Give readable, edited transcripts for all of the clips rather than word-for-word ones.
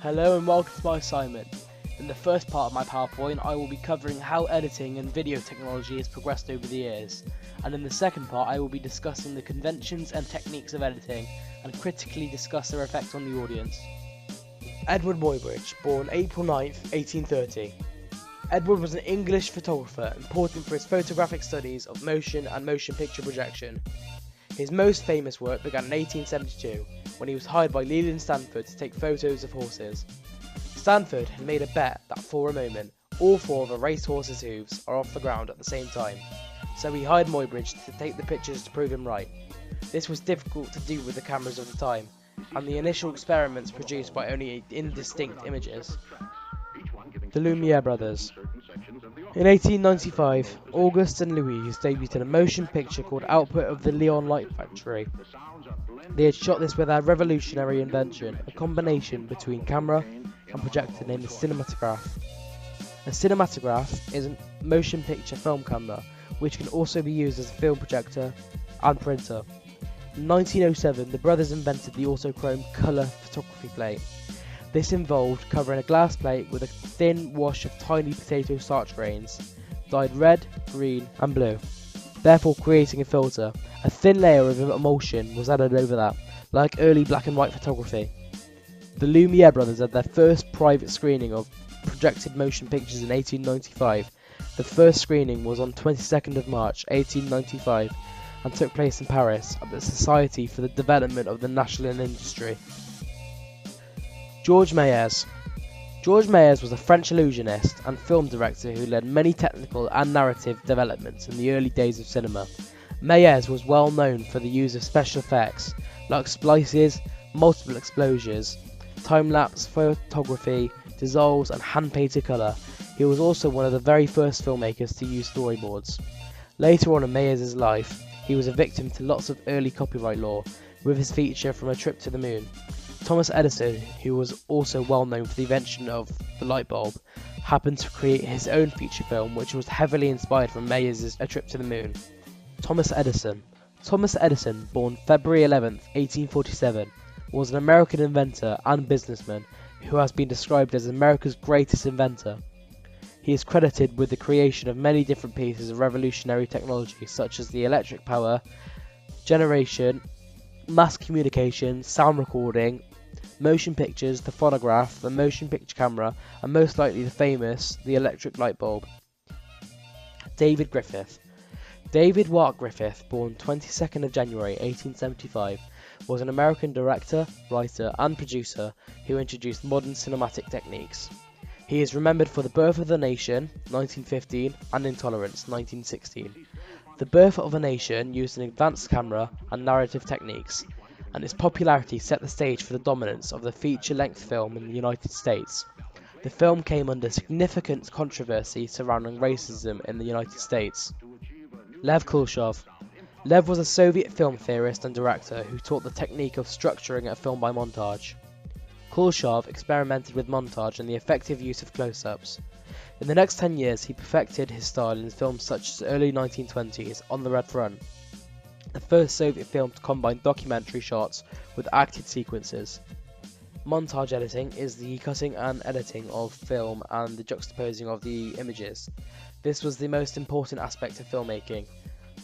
Hello and welcome to my assignment. In the first part of my PowerPoint, I will be covering how editing and video technology has progressed over the years, and in the second part I will be discussing the conventions and techniques of editing and critically discuss their effect on the audience. Edward Muybridge, born April 9th, 1830. Edward was an English photographer important for his photographic studies of motion and motion picture projection. His most famous work began in 1872 when he was hired by Leland Stanford to take photos of horses. Stanford had made a bet that for a moment all four of a racehorse's hooves are off the ground at the same time, so he hired Muybridge to take the pictures to prove him right. This was difficult to do with the cameras of the time, and the initial experiments produced by only indistinct images. The Lumiere Brothers. In 1895, Auguste and Louise debuted in a motion picture called Output of the Leon Light Factory. They had shot this with their revolutionary invention, a combination between camera and projector named the cinematograph. A cinematograph is a motion picture film camera, which can also be used as a film projector and printer. In 1907, the brothers invented the autochrome colour photography plate. This involved covering a glass plate with a thin wash of tiny potato starch grains, dyed red, green and blue, therefore creating a filter. A thin layer of emulsion was added over that, like early black and white photography. The Lumiere brothers had their first private screening of projected motion pictures in 1895. The first screening was on 22nd of March 1895 and took place in Paris at the Society for the Development of the National Industry. Georges Méliès. Georges Méliès was a French illusionist and film director who led many technical and narrative developments in the early days of cinema. Méliès was well known for the use of special effects like splices, multiple explosions, time-lapse photography, dissolves and hand-painted colour. He was also one of the very first filmmakers to use storyboards. Later on in Méliès' life, he was a victim to lots of early copyright law with his feature From a Trip to the Moon. Thomas Edison, who was also well known for the invention of the light bulb, happened to create his own feature film which was heavily inspired from Méliès' A Trip to the Moon. Thomas Edison. Thomas Edison, born February 11, 1847, was an American inventor and businessman who has been described as America's greatest inventor. He is credited with the creation of many different pieces of revolutionary technology such as the electric power generation, mass communication, sound recording, motion pictures, the phonograph, the motion picture camera, and most likely the electric light bulb. David Griffith. David Wark Griffith, born 22nd of January 1875, was an American director, writer and producer who introduced modern cinematic techniques. He is remembered for The Birth of the Nation, 1915, and Intolerance, 1916. The Birth of a Nation used an advanced camera and narrative techniques, and its popularity set the stage for the dominance of the feature-length film in the United States. The film came under significant controversy surrounding racism in the United States. Lev Kuleshov. Lev was a Soviet film theorist and director who taught the technique of structuring a film by montage. Kuleshov experimented with montage and the effective use of close-ups. In the next 10 years, he perfected his style in films such as early 1920s On the Red Front, the first Soviet film to combine documentary shots with acted sequences. Montage editing is the cutting and editing of film and the juxtaposing of the images. This was the most important aspect of filmmaking.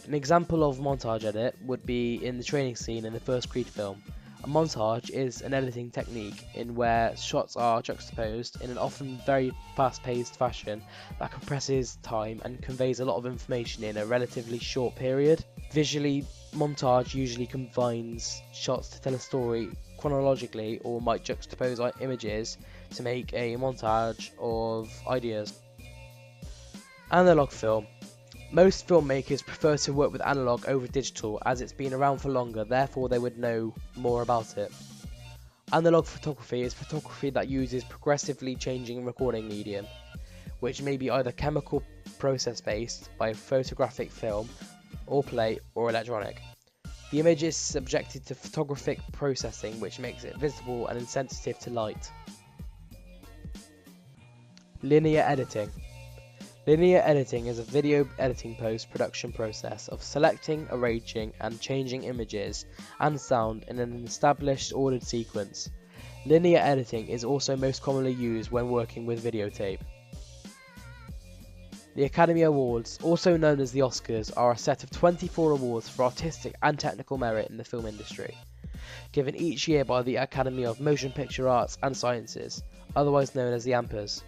An example of montage edit would be in the training scene in the first Creed film. A montage is an editing technique in where shots are juxtaposed in an often very fast-paced fashion that compresses time and conveys a lot of information in a relatively short period. Visually, montage usually combines shots to tell a story chronologically or might juxtapose images to make a montage of ideas. Analog film. Most filmmakers prefer to work with analog over digital as it's been around for longer, therefore they would know more about it. Analog photography is photography that uses progressively changing recording medium, which may be either chemical process based by photographic film, or plate, or electronic. The image is subjected to photographic processing which makes it visible and insensitive to light. Linear editing. Linear editing is a video editing post-production process of selecting, arranging and changing images and sound in an established ordered sequence. Linear editing is also most commonly used when working with videotape. The Academy Awards, also known as the Oscars, are a set of 24 awards for artistic and technical merit in the film industry, given each year by the Academy of Motion Picture Arts and Sciences, otherwise known as the AMPAs.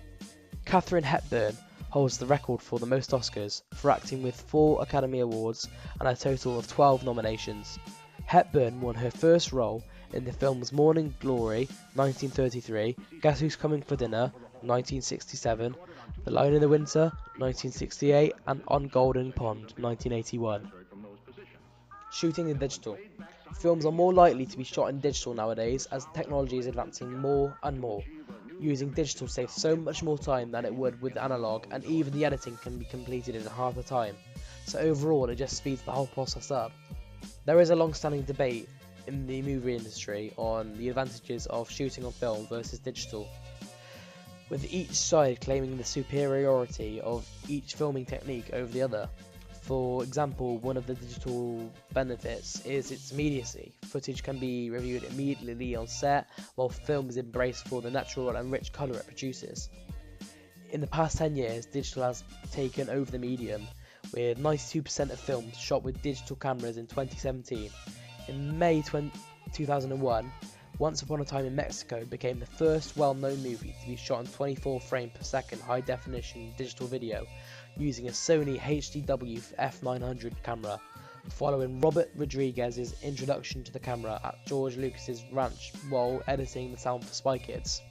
Katharine Hepburn holds the record for the most Oscars, for acting with 4 Academy Awards and a total of 12 nominations. Hepburn won her first role in the films Morning Glory 1933, Guess Who's Coming for Dinner 1967, The Lion in the Winter 1968, and On Golden Pond 1981. Shooting in digital. Films are more likely to be shot in digital nowadays as technology is advancing more and more. Using digital saves so much more time than it would with analog, and even the editing can be completed in half the time, so overall it just speeds the whole process up. There is a long-standing debate in the movie industry on the advantages of shooting on film versus digital, with each side claiming the superiority of each filming technique over the other. For example, one of the digital benefits is its immediacy. Footage can be reviewed immediately on set, while film is embraced for the natural and rich colour it produces. In the past 10 years, digital has taken over the medium, with 92% of films shot with digital cameras in 2017. In May 2001, Once Upon a Time in Mexico became the first well-known movie to be shot in 24 frames per second high-definition digital video using a Sony HDW f900 camera, following Robert Rodriguez's introduction to the camera at George Lucas's ranch while editing the sound for Spy Kids.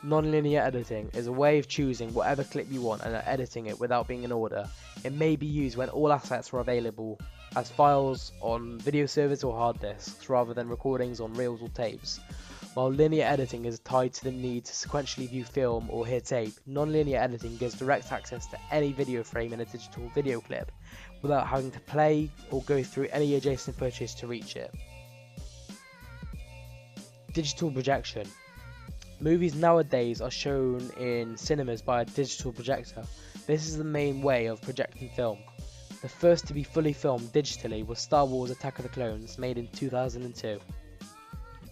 Non-linear editing is a way of choosing whatever clip you want and editing it without being in order. It may be used when all assets are available as files on video servers or hard disks, rather than recordings on reels or tapes. While linear editing is tied to the need to sequentially view film or hear tape, non-linear editing gives direct access to any video frame in a digital video clip, without having to play or go through any adjacent footage to reach it. Digital projection. Movies nowadays are shown in cinemas by a digital projector. This is the main way of projecting film. The first to be fully filmed digitally was Star Wars Attack of the Clones, made in 2002.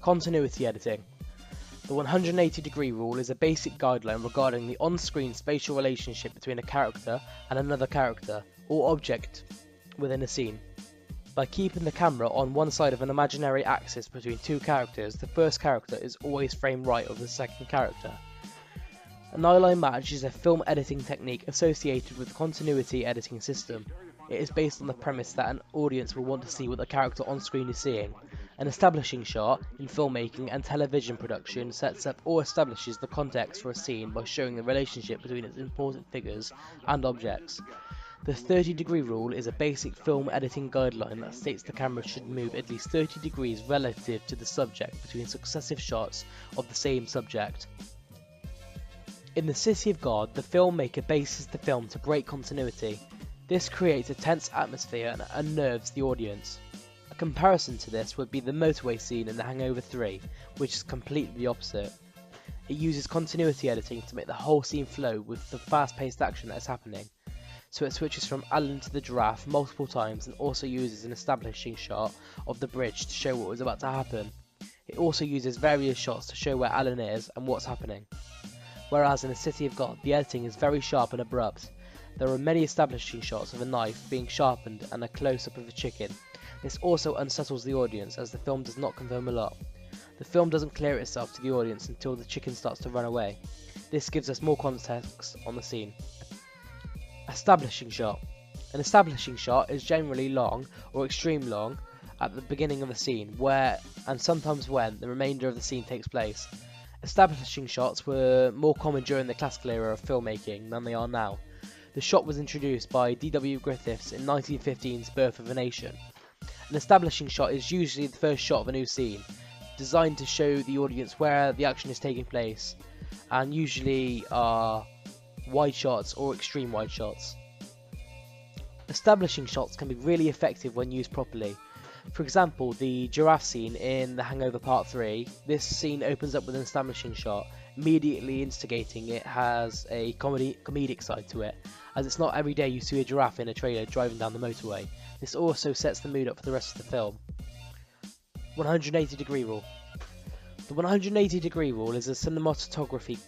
Continuity editing. The 180-degree rule is a basic guideline regarding the on-screen spatial relationship between a character and another character, or object, within a scene. By keeping the camera on one side of an imaginary axis between two characters, the first character is always framed right of the second character. An eyeline match is a film editing technique associated with the continuity editing system. It is based on the premise that an audience will want to see what the character on screen is seeing. An establishing shot in filmmaking and television production sets up or establishes the context for a scene by showing the relationship between its important figures and objects. The 30-degree rule is a basic film editing guideline that states the camera should move at least 30 degrees relative to the subject between successive shots of the same subject. In The City of God, the filmmaker bases the film to break continuity. This creates a tense atmosphere and unnerves the audience. A comparison to this would be the motorway scene in The Hangover 3, which is completely the opposite. It uses continuity editing to make the whole scene flow with the fast-paced action that is happening. So it switches from Alan to the giraffe multiple times and also uses an establishing shot of the bridge to show what was about to happen. It also uses various shots to show where Alan is and what's happening. Whereas in The City of God, the editing is very sharp and abrupt. There are many establishing shots of a knife being sharpened and a close-up of a chicken. This also unsettles the audience as the film does not confirm a lot. The film doesn't clear itself to the audience until the chicken starts to run away. This gives us more context on the scene. Establishing shot. An establishing shot is generally long or extreme long at the beginning of a scene where, and sometimes when, the remainder of the scene takes place. Establishing shots were more common during the classical era of filmmaking than they are now. The shot was introduced by D.W. Griffiths in 1915's Birth of a Nation. An establishing shot is usually the first shot of a new scene, designed to show the audience where the action is taking place, and usually are wide shots or extreme wide shots. Establishing shots can be really effective when used properly. For example, the giraffe scene in The Hangover Part 3, this scene opens up with an establishing shot, immediately instigating it has a comedic side to it, as it's not every day you see a giraffe in a trailer driving down the motorway. This also sets the mood up for the rest of the film. 180-degree rule. The 180-degree rule is a cinematography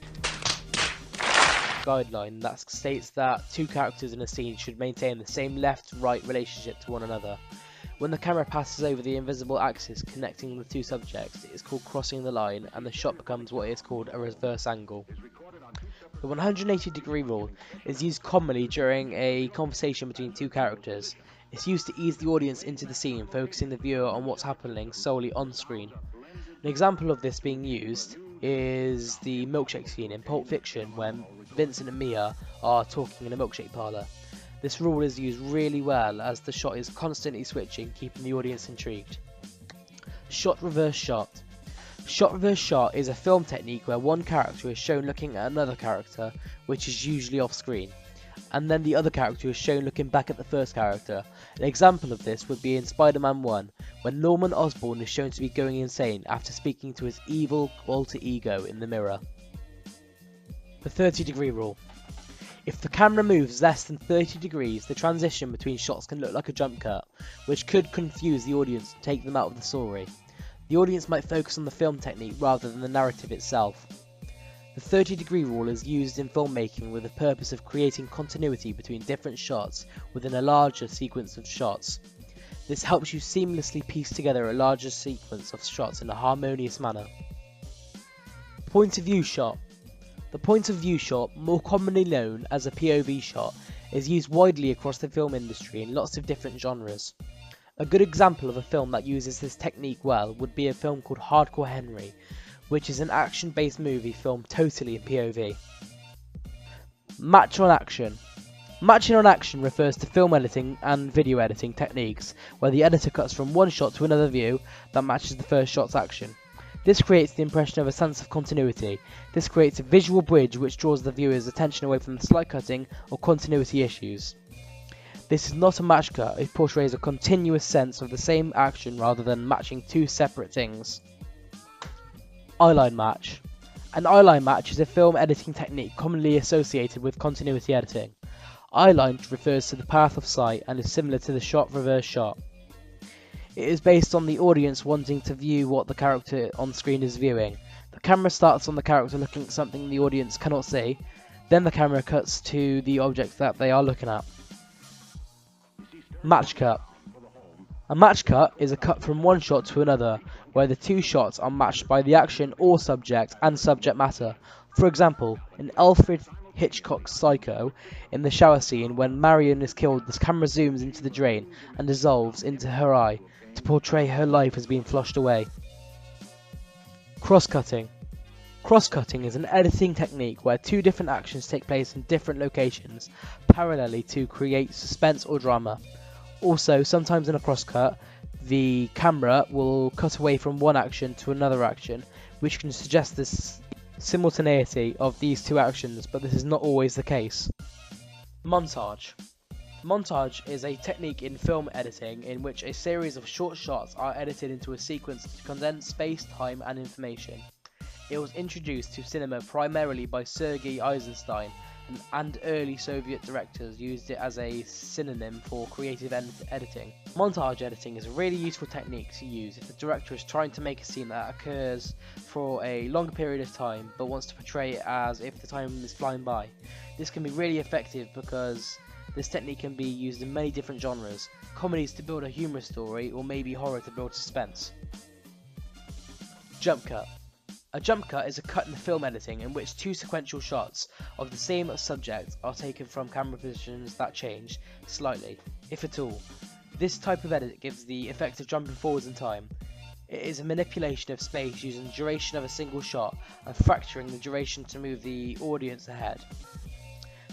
guideline that states that two characters in a scene should maintain the same left-right relationship to one another. When the camera passes over the invisible axis connecting the two subjects, it is called crossing the line, and the shot becomes what is called a reverse angle. The 180-degree rule is used commonly during a conversation between two characters. It's used to ease the audience into the scene, focusing the viewer on what's happening solely on screen. An example of this being used is the milkshake scene in Pulp Fiction when Vincent and Mia are talking in a milkshake parlour. This rule is used really well as the shot is constantly switching, keeping the audience intrigued. Shot reverse shot. Shot reverse shot is a film technique where one character is shown looking at another character, which is usually off screen, and then the other character is shown looking back at the first character. An example of this would be in Spider-Man 1, when Norman Osborn is shown to be going insane after speaking to his evil alter ego in the mirror. The 30-degree rule. If the camera moves less than 30 degrees, the transition between shots can look like a jump cut, which could confuse the audience and take them out of the story. The audience might focus on the film technique rather than the narrative itself. The 30-degree rule is used in filmmaking with the purpose of creating continuity between different shots within a larger sequence of shots. This helps you seamlessly piece together a larger sequence of shots in a harmonious manner. Point of view shot. The point of view shot, more commonly known as a POV shot, is used widely across the film industry in lots of different genres. A good example of a film that uses this technique well would be a film called Hardcore Henry, which is an action-based movie filmed totally in POV. Match on action. Matching on action refers to film editing and video editing techniques, where the editor cuts from one shot to another view that matches the first shot's action. This creates the impression of a sense of continuity. This creates a visual bridge which draws the viewer's attention away from the slight cutting or continuity issues. This is not a match cut, it portrays a continuous sense of the same action rather than matching two separate things. Eyeline match. An eyeline match is a film editing technique commonly associated with continuity editing. Eyeline refers to the path of sight and is similar to the shot reverse shot. It is based on the audience wanting to view what the character on screen is viewing. The camera starts on the character looking at something the audience cannot see, then the camera cuts to the object that they are looking at. Match cut. A match cut is a cut from one shot to another, where the two shots are matched by the action or subject and subject matter. For example, in Alfred Hitchcock's Psycho, in the shower scene when Marion is killed, the camera zooms into the drain and dissolves into her eye to portray her life as being flushed away. Cross-cutting. Cross-cutting is an editing technique where two different actions take place in different locations, parallelly to create suspense or drama. Also, sometimes in a cross-cut, the camera will cut away from one action to another action, which can suggest this simultaneity of these two actions, but this is not always the case. Montage. Montage is a technique in film editing in which a series of short shots are edited into a sequence to condense space, time, and information. It was introduced to cinema primarily by Sergei Eisenstein, and early Soviet directors used it as a synonym for creative editing. Montage editing is a really useful technique to use if the director is trying to make a scene that occurs for a long period of time but wants to portray it as if the time is flying by. This can be really effective because this technique can be used in many different genres, comedies to build a humorous story or maybe horror to build suspense. Jump cut. A jump cut is a cut in film editing in which two sequential shots of the same subject are taken from camera positions that change slightly, if at all. This type of edit gives the effect of jumping forwards in time. It is a manipulation of space using the duration of a single shot and fracturing the duration to move the audience ahead.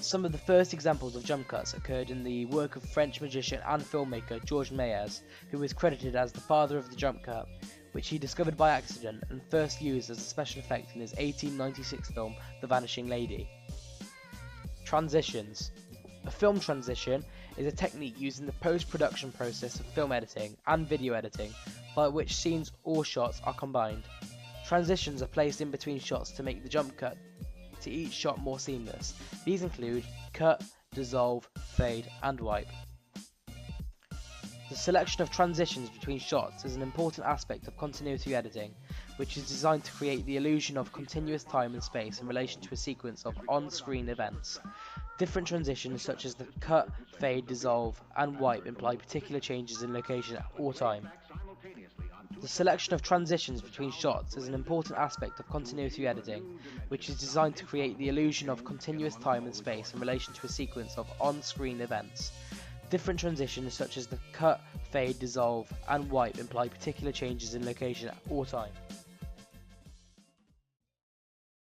Some of the first examples of jump cuts occurred in the work of French magician and filmmaker Georges Méliès, who is credited as the father of the jump cut, which he discovered by accident and first used as a special effect in his 1896 film The Vanishing Lady. Transitions. A film transition is a technique used in the post-production process of film editing and video editing, by which scenes or shots are combined. Transitions are placed in between shots to make the jump cut to each shot more seamless. These include cut, dissolve, fade, and wipe. The selection of transitions between shots is an important aspect of continuity editing, which is designed to create the illusion of continuous time and space in relation to a sequence of on-screen events. Different transitions such as the cut, fade, dissolve, and wipe imply particular changes in location or time. The selection of transitions between shots is an important aspect of continuity editing, which is designed to create the illusion of continuous time and space in relation to a sequence of on-screen events. Different transitions such as the cut, fade, dissolve, and wipe imply particular changes in location or time.